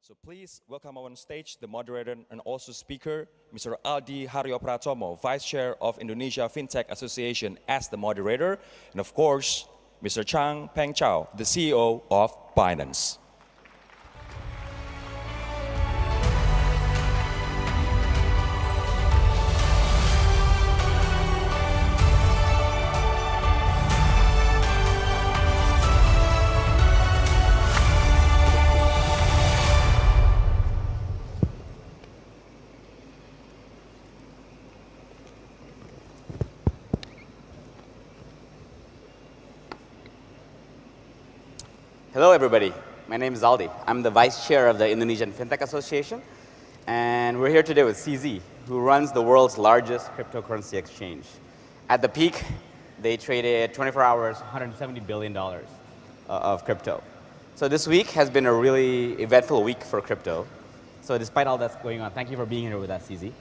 So please welcome on stage the moderator and also speaker, Mr. Aldi Haryopratomo, Vice Chair of Indonesia FinTech Association as the moderator, and of course, Mr. Chang Peng Chao, the CEO of Binance. Hello, everybody. My name is Aldi. I'm the Vice Chair of the Indonesian FinTech Association, and we're here today with CZ, who runs the world's largest cryptocurrency exchange. At the peak, they traded 24 hours, $170 billion of crypto. So this week has been a really eventful week for crypto. So despite all that's going on, thank you for being here with us, CZ.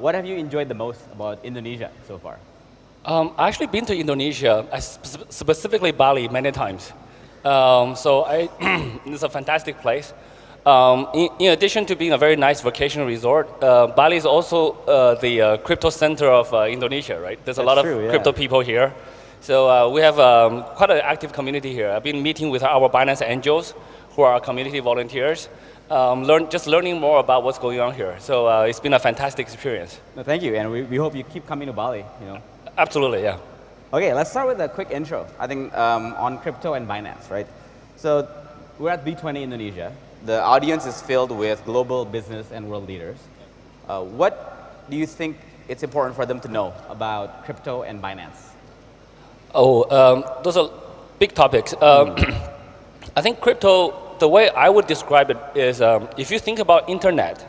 What have you enjoyed the most about Indonesia so far? I actually been to Indonesia, specifically Bali, many times. It's a fantastic place. In addition to being a very nice vacation resort, Bali is also the crypto center of Indonesia, right? There's a lot of crypto people here. So we have quite an active community here. I've been meeting with our Binance angels, who are community volunteers, just learning more about what's going on here. So it's been a fantastic experience. No, thank you, and we hope you keep coming to Bali. Absolutely, yeah. Okay, let's start with a quick intro, I think, on crypto and Binance, right? So we're at B20 Indonesia. The audience is filled with global business and world leaders. What do you think it's important for them to know about crypto and Binance? Those are big topics. I think crypto, the way I would describe it is, if you think about internet,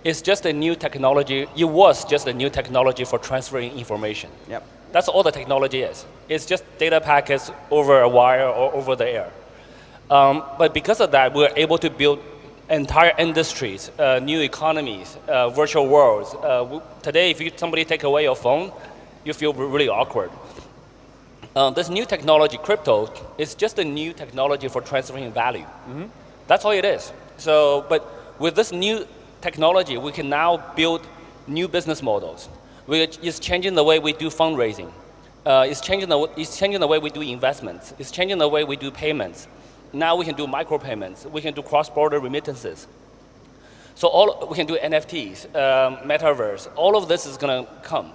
it's just a new technology. It was just a new technology for transferring information. Yep. That's all the technology is. It's just data packets over a wire or over the air. But because of that, we're able to build entire industries, new economies, virtual worlds. Today, if somebody take away your phone, you feel really awkward. This new technology, crypto, is just a new technology for transferring value. Mm-hmm. That's all it is. But with this new technology, we can now build new business models, which is changing the way we do fundraising. It's changing the way we do investments. It's changing the way we do payments. Now we can do micropayments. We can do cross-border remittances. So we can do NFTs, metaverse. All of this is going to come.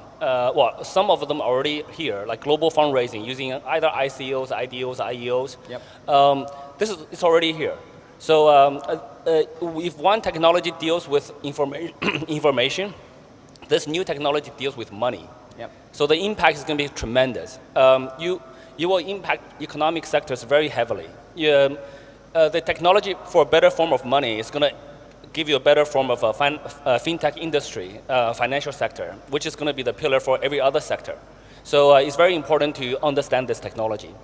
Some of them are already here, like global fundraising using either ICOs, IDOs, IEOs. Yep. It's already here. So if one technology deals with information, this new technology deals with money. Yep. So the impact is going to be tremendous. You will impact economic sectors very heavily. The technology for a better form of money is going to give you a better form of a fintech industry, financial sector, which is going to be the pillar for every other sector. So it's very important to understand this technology.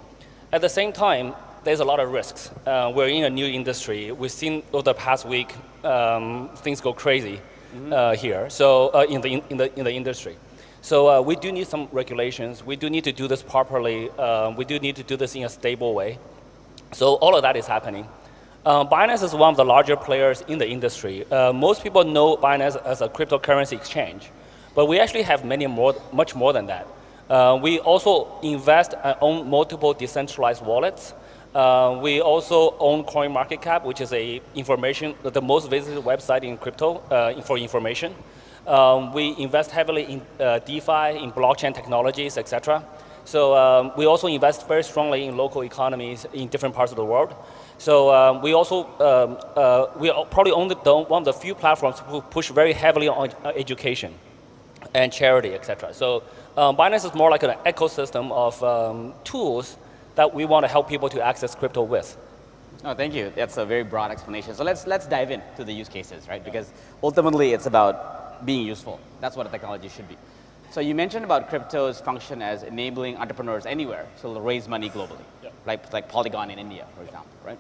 At the same time, there's a lot of risks. We're in a new industry. We've seen over the past week things go crazy here. So in the industry, so we do need some regulations. We do need to do this properly. We do need to do this in a stable way. So all of that is happening. Binance is one of the larger players in the industry. Most people know Binance as a cryptocurrency exchange, but we actually have much more than that. We also invest and own multiple decentralized wallets. We also own CoinMarketCap, which is the most visited website in crypto for information. We invest heavily in DeFi, in blockchain technologies, etc. So we also invest very strongly in local economies in different parts of the world. So we also we are probably one of the few platforms who push very heavily on education and charity, etc. So Binance is more like an ecosystem of tools that we want to help people to access crypto with. Oh, thank you. That's a very broad explanation. So let's dive into the use cases, right? Because ultimately it's about being useful. That's what a technology should be. So you mentioned about crypto's function as enabling entrepreneurs anywhere to raise money globally, like Polygon in India, for example, right?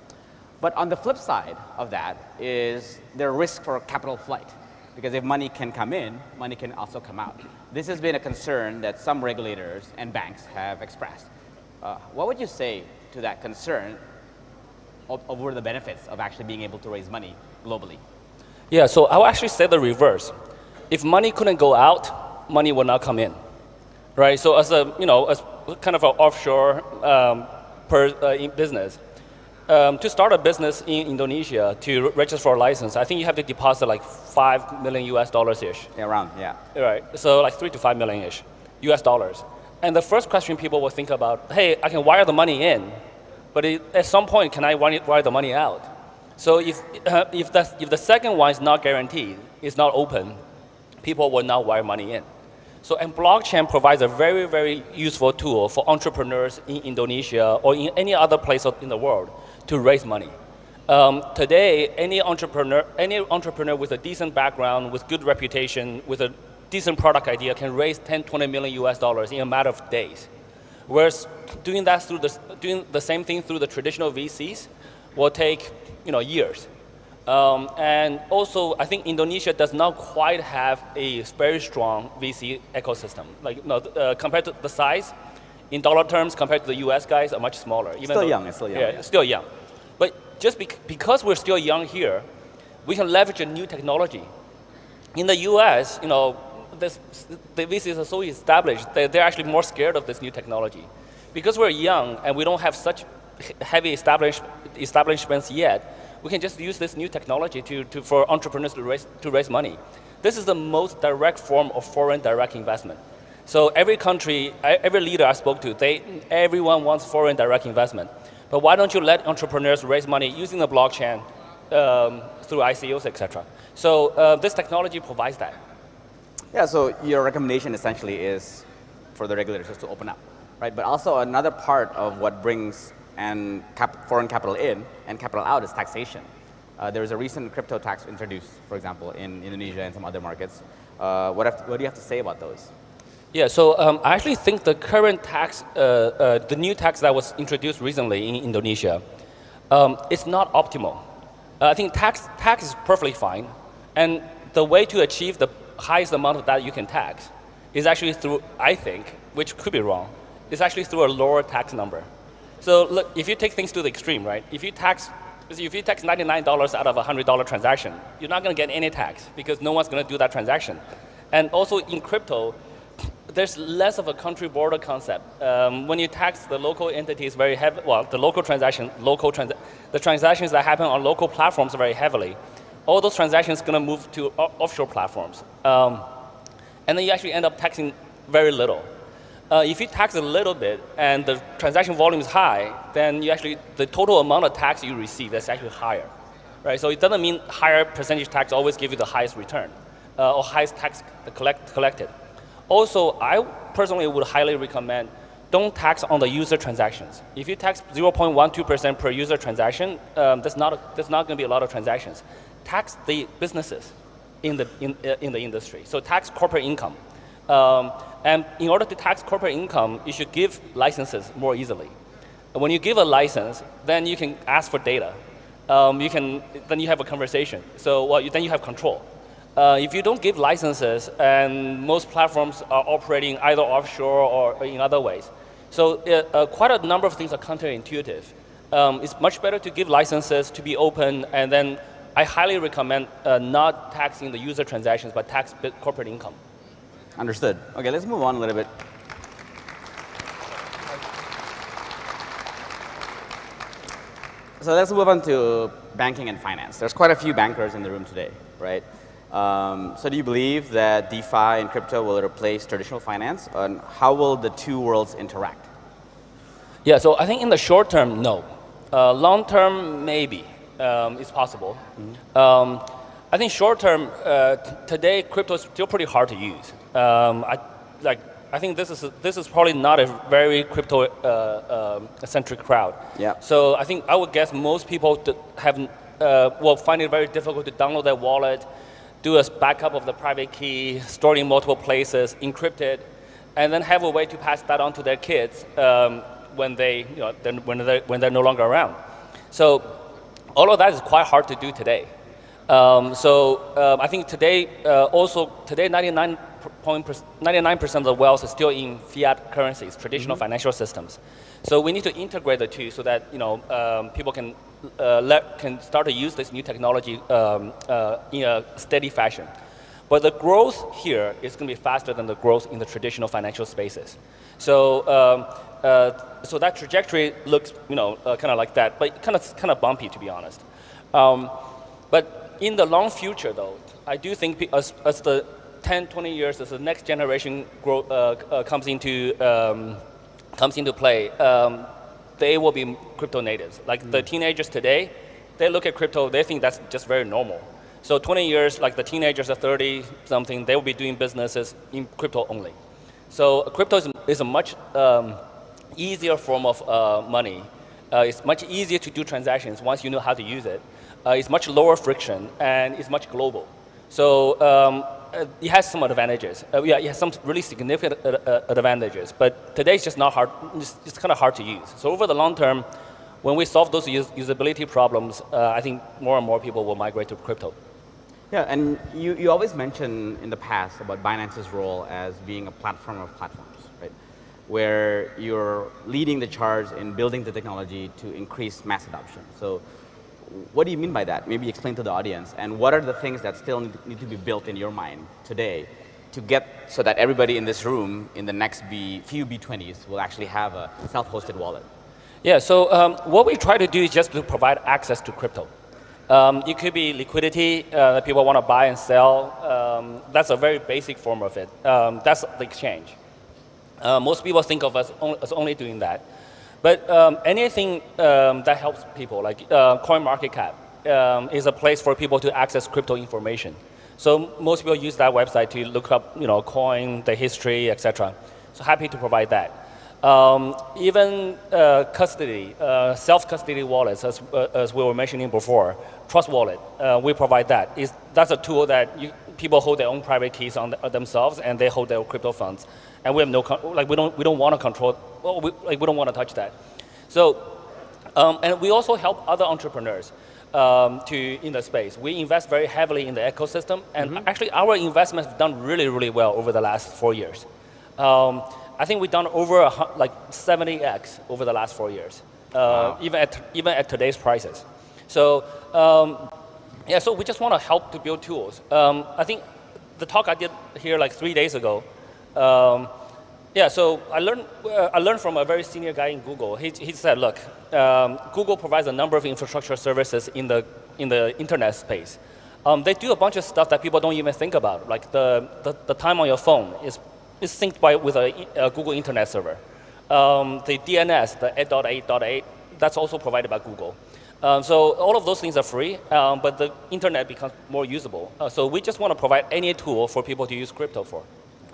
But on the flip side of that is the risk for capital flight. Because if money can come in, money can also come out. This has been a concern that some regulators and banks have expressed. What would you say to that concern over the benefits of actually being able to raise money globally? Yeah, so I would actually say the reverse. If money couldn't go out, money would not come in, right? So as a, as kind of an offshore business, to start a business in Indonesia, to register for a license, I think you have to deposit like $5 million US-ish. Yeah, around, yeah. Right, so like 3 to 5 million-ish US dollars. And the first question people will think about, hey, I can wire the money in, but at some point, can I wire the money out? So if the second one is not guaranteed, it's not open, people will not wire money in. So, and blockchain provides a very, very useful tool for entrepreneurs in Indonesia or in any other place in the world to raise money. Today, any entrepreneur with a decent background, with good reputation, with a decent product idea can raise 10, 20 million US dollars in a matter of days. Whereas doing the same thing through the traditional VCs will take years. And also, I think Indonesia does not quite have a very strong VC ecosystem. Like, compared to the size, in dollar terms, compared to the US guys, are much smaller. It's still young. Yeah, it's still young. But just because we're still young here, we can leverage a new technology. In the US, the VCs are so established, they're actually more scared of this new technology. Because we're young and we don't have such heavy establishments yet, we can just use this new technology for entrepreneurs to raise money. This is the most direct form of foreign direct investment. So every country, every leader I spoke to, everyone wants foreign direct investment. But why don't you let entrepreneurs raise money using the blockchain through ICOs, et cetera? So this technology provides that. Yeah, so your recommendation essentially is for the regulators to open up, right? But also another part of what brings foreign capital in and capital out is taxation. There was a recent crypto tax introduced, for example, in Indonesia and some other markets. What do you have to say about those? Yeah, so I actually think the current tax, the new tax that was introduced recently in Indonesia, is not optimal. I think tax is perfectly fine, and the way to achieve the highest amount of that you can tax is actually through, I think, which could be wrong, is actually through a lower tax number. So look, if you take things to the extreme, right? If you tax $99 out of a $100 transaction, you're not going to get any tax because no one's going to do that transaction. And also in crypto, there's less of a country border concept. When you tax the local entities very heavily, well, the local the transactions that happen on local platforms very heavily, all those transactions are going to move to offshore platforms. And then you actually end up taxing very little. If you tax a little bit and the transaction volume is high, then the total amount of tax you receive is actually higher, right? So it doesn't mean higher percentage tax always give you the highest return or highest tax collected. Also, I personally would highly recommend don't tax on the user transactions. If you tax 0.12% per user transaction, that's not going to be a lot of transactions. Tax the businesses in the industry. So tax corporate income. And in order to tax corporate income, you should give licenses more easily. When you give a license, then you can ask for data. Then you have a conversation. So then you have control. If you don't give licenses, and most platforms are operating either offshore or in other ways, so quite a number of things are counterintuitive. It's much better to give licenses, to be open, and then I highly recommend not taxing the user transactions, but tax corporate income. Understood. Okay, let's move on a little bit. So let's move on to banking and finance. There's quite a few bankers in the room today, right? So do you believe that DeFi and crypto will replace traditional finance? And how will the two worlds interact? Yeah, so I think in the short term, no. Long term, maybe. It's possible. Mm-hmm. I think short term, today crypto is still pretty hard to use. I think this is probably not a very crypto centric crowd. Yeah. So I think I would guess most people will find it very difficult to download their wallet, do a backup of the private key, store it in multiple places, encrypt it, and then have a way to pass that on to their kids when they're no longer around. So all of that is quite hard to do today. I think today, today 99% of the wealth is still in fiat currencies, traditional financial systems. So we need to integrate the two so that people can start to use this new technology in a steady fashion. But the growth here is going to be faster than the growth in the traditional financial spaces. So so that trajectory looks kind of like that, but kind of bumpy, to be honest. But in the long future, though, I do think as the 10, 20 years, as the next generation comes into play, they will be crypto natives. Like the teenagers today, they look at crypto, they think that's just very normal. So 20 years, like the teenagers are 30 something, they will be doing businesses in crypto only. So crypto is a much easier form of money. It's much easier to do transactions once you know how to use it. It's much lower friction, and it's much global. So it has some advantages. Yeah, it has some really significant advantages, but today it's just not hard. It's kind of hard to use. So over the long term, when we solve those usability problems, I think more and more people will migrate to crypto. Yeah, and you always mention in the past about Binance's role as being a platform of platforms, right? Where you're leading the charge in building the technology to increase mass adoption. So what do you mean by that? Maybe explain to the audience. And what are the things that still need to be built in your mind today to get so that everybody in this room in the next few B20s will actually have a self-hosted wallet? Yeah, so what we try to do is just to provide access to crypto. It could be liquidity that people want to buy and sell. That's a very basic form of it. That's the exchange. Most people think of us as only doing that. But anything that helps people, like CoinMarketCap, is a place for people to access crypto information. So most people use that website to look up, coin, the history, etc. So happy to provide that. Even custody, self-custody wallets, as we were mentioning before, Trust Wallet, we provide that. That's a tool that people hold their own private keys on themselves, and they hold their crypto funds. And we have we don't want to control. Well, we don't want to touch that. So, and we also help other entrepreneurs in the space. We invest very heavily in the ecosystem, and actually our investments have done really, really well over the last 4 years. I think we've done over 70x over the last 4 years, wow. even at today's prices. So yeah, so we just want to help to build tools. I think the talk I did here like 3 days ago. Yeah, so I learned from a very senior guy in Google. He said, look, Google provides a number of infrastructure services in the internet space. They do a bunch of stuff that people don't even think about, like the time on your phone is synced with a Google Internet server. The DNS, the 8.8.8, that's also provided by Google. So all of those things are free, but the internet becomes more usable. So we just want to provide any tool for people to use crypto for.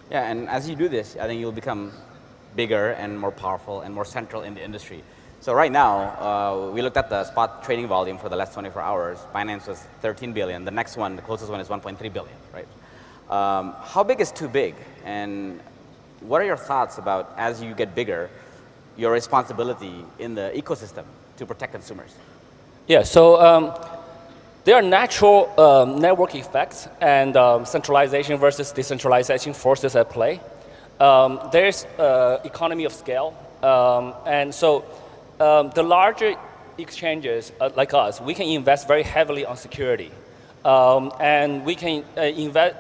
Yeah, and as you do this, I think you'll become bigger and more powerful and more central in the industry. So right now, we looked at the spot trading volume for the last 24 hours. Binance was 13 billion. The next one, the closest one, is 1.3 billion, right? How big is too big? And what are your thoughts about, as you get bigger, your responsibility in the ecosystem to protect consumers? Yeah, so there are natural network effects and centralization versus decentralization forces at play. There's economy of scale. And so the larger exchanges like us, we can invest very heavily on security. And we can invest,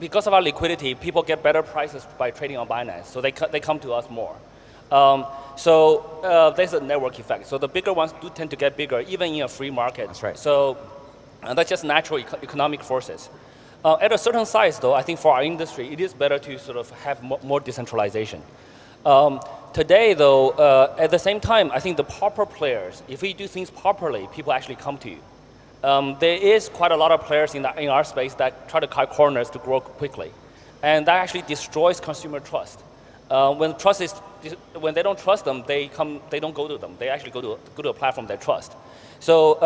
because of our liquidity, people get better prices by trading on Binance. So they come to us more. So there's a network effect. So the bigger ones do tend to get bigger, even in a free market. That's right. So that's just natural economic forces. At a certain size, though, I think for our industry, it is better to sort of have more decentralization. Today, though, at the same time, I think the proper players, if we do things properly, people actually come to you. There is quite a lot of players in our space that try to cut corners to grow quickly. And that actually destroys consumer trust. When they don't trust them, they don't go to them. They actually go to a platform they trust. So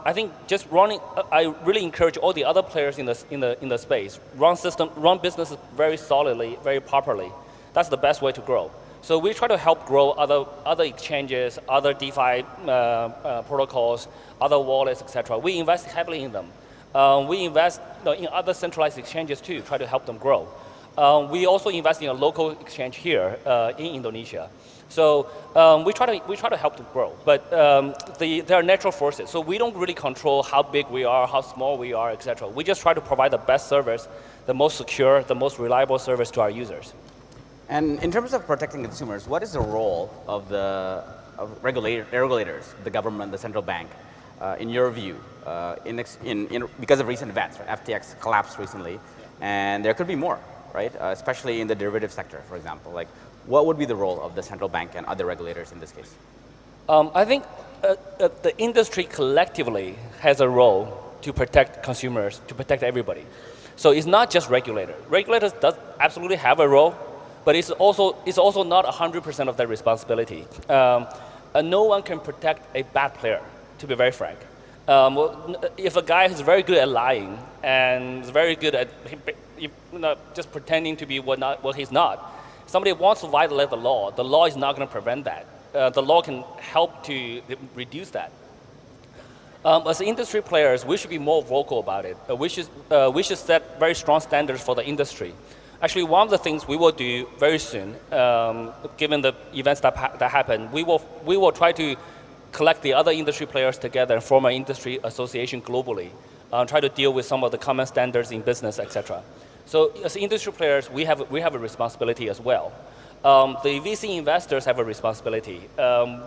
I think just running, I really encourage all the other players in the space, run businesses very solidly, very properly. That's the best way to grow. So we try to help grow other exchanges, other DeFi protocols, other wallets, etc. We invest heavily in them. We invest in other centralized exchanges too, try to help them grow. We also invest in a local exchange here in Indonesia. So we try to help them grow, but there are natural forces. So we don't really control how big we are, how small we are, etc. We just try to provide the best service, the most secure, the most reliable service to our users. And in terms of protecting consumers, what is the role of the regulators, the government, the central bank, in your view, because of recent events? Right? FTX collapsed recently, and there could be more, right? Especially in the derivative sector, for example. Like, what would be the role of the central bank and other regulators in this case? I think the industry collectively has a role to protect consumers, to protect everybody. So it's not just regulators. Regulators does absolutely have a role, but it's also not 100% of their responsibility. No one can protect a bad player, to be very frank. If a guy is very good at lying and is very good at just pretending to be what he's not, somebody wants to violate the law is not going to prevent that. The law can help to reduce that. As industry players, we should be more vocal about it. We should set very strong standards for the industry. Actually, one of the things we will do very soon, given the events that happen, we will try to collect the other industry players together and form an industry association globally, try to deal with some of the common standards in business, etc. So as industry players, we have a responsibility as well. The VC investors have a responsibility.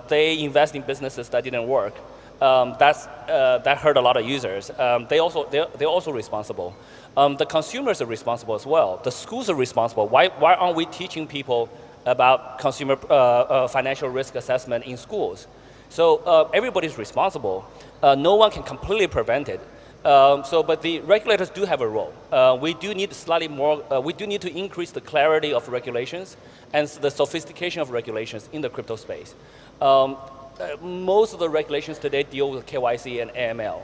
They invest in businesses that didn't work. That hurt a lot of users. They're also responsible. The consumers are responsible as well. The schools are responsible. Why aren't we teaching people about consumer financial risk assessment in schools? So everybody's responsible. No one can completely prevent it. But the regulators do have a role. We do need slightly more. We do need to increase the clarity of regulations and the sophistication of regulations in the crypto space. Most of the regulations today deal with KYC and AML.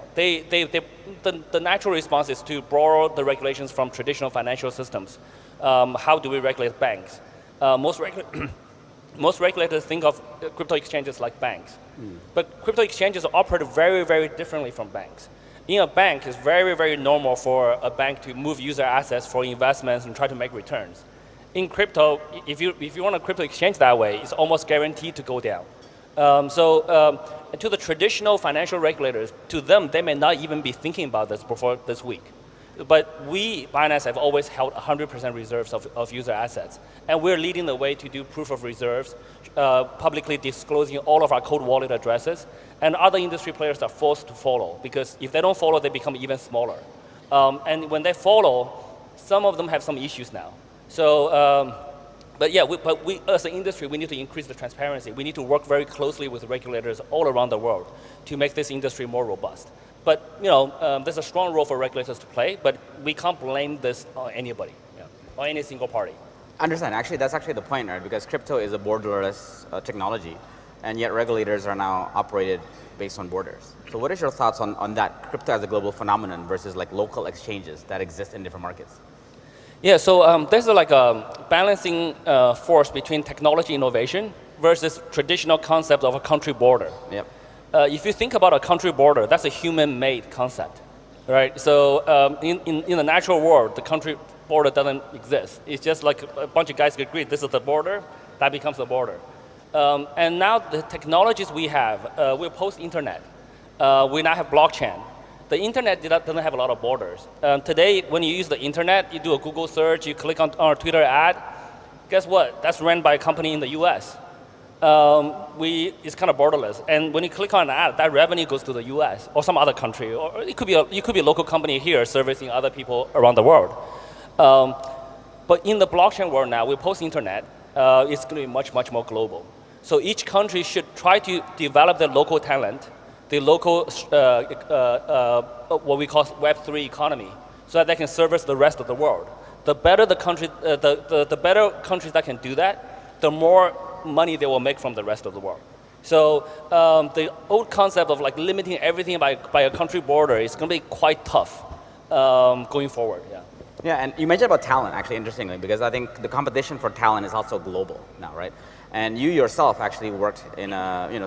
The natural response is to borrow the regulations from traditional financial systems. How do we regulate banks? Most regulators think of crypto exchanges like banks. But crypto exchanges operate very, very differently from banks. In a bank, it's very, very normal for a bank to move user assets for investments and try to make returns. In crypto, if you run a crypto exchange that way, it's almost guaranteed to go down. To the traditional financial regulators, to them, they may not even be thinking about this before this week. But we, Binance, have always held 100% reserves of user assets. And we're leading the way to do proof of reserves, publicly disclosing all of our cold wallet addresses. And other industry players are forced to follow, because if they don't follow, they become even smaller. And when they follow, some of them have some issues now. So, but we as an industry, we need to increase the transparency. We need to work very closely with regulators all around the world to make this industry more robust. But there's a strong role for regulators to play, but we can't blame this on anybody, or any single party. Understand. Actually, that's actually the point, right? Because crypto is a borderless technology, and yet regulators are now operated based on borders. So what is your thoughts on that, crypto as a global phenomenon versus like local exchanges that exist in different markets? Yeah, so there's like a balancing force between technology innovation versus traditional concept of a country border. Yep. If you think about a country border, that's a human-made concept, right? So in the natural world, the country border doesn't exist. It's just like a bunch of guys agree, this is the border, that becomes the border. And now the technologies we have, we're post-internet. We now have blockchain. The internet doesn't have a lot of borders. Today, when you use the internet, you do a Google search, you click on our Twitter ad, guess what? That's run by a company in the US. It's kind of borderless. And when you click on an ad, that revenue goes to the US or some other country. Or it could be a local company here servicing other people around the world. But in the blockchain world now, we're post-internet, it's going to be much, much more global. So each country should try to develop their local talent, the local, what we call Web3 economy, so that they can service the rest of the world. The better the country, the better countries that can do that, the more money they will make from the rest of the world. So the old concept of like limiting everything by a country border is going to be quite tough going forward. Yeah. Yeah, and you mentioned about talent, actually, interestingly, because I think the competition for talent is also global now, right? And you yourself actually worked in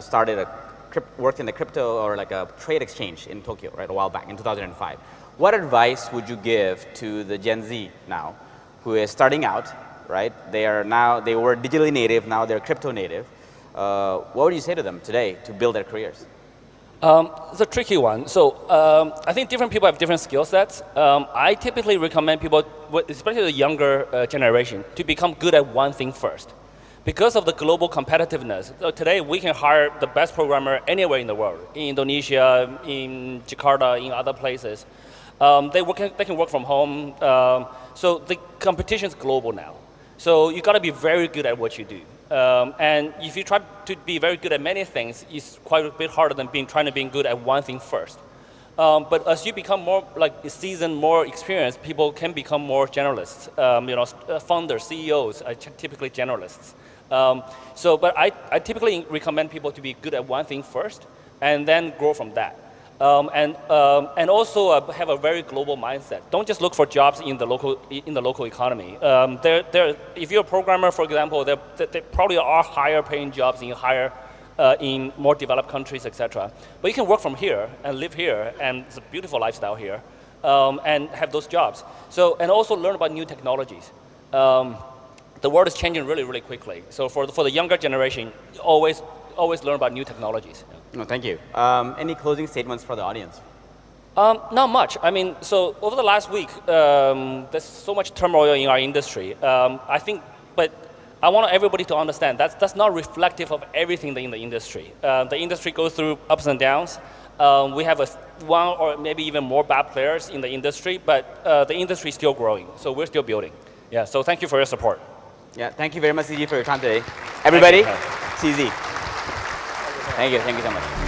started a worked in the crypto or like a trade exchange in Tokyo, right, a while back in 2005. What advice would you give to the Gen Z now, who is starting out, right? They were digitally native, now they're crypto native. What would you say to them today to build their careers? It's a tricky one. So I think different people have different skill sets. I typically recommend people, especially the younger generation, to become good at one thing first. Because of the global competitiveness, so today we can hire the best programmer anywhere in the world, in Indonesia, in Jakarta, in other places. They can work from home. So the competition is global now. So you got to be very good at what you do. And if you try to be very good at many things, it's quite a bit harder than trying to be good at one thing first. But as you become more seasoned, more experienced, people can become more generalists. Founders, CEOs are typically generalists. But I typically recommend people to be good at one thing first, and then grow from that. And also have a very global mindset. Don't just look for jobs in the local economy. If you're a programmer, for example, there probably are higher paying jobs in more developed countries, etc. But you can work from here and live here, and it's a beautiful lifestyle here, and have those jobs. And also learn about new technologies. The world is changing really, really quickly. So for the younger generation, always learn about new technologies. No, thank you. Any closing statements for the audience? Not much. I mean, so over the last week, there's so much turmoil in our industry. But I want everybody to understand that's not reflective of everything in the industry. The industry goes through ups and downs. We have one or maybe even more bad players in the industry, but the industry is still growing. So we're still building. Yeah. So thank you for your support. Yeah. Thank you very much, CZ, for your time today. Everybody, CZ. Thank you so much.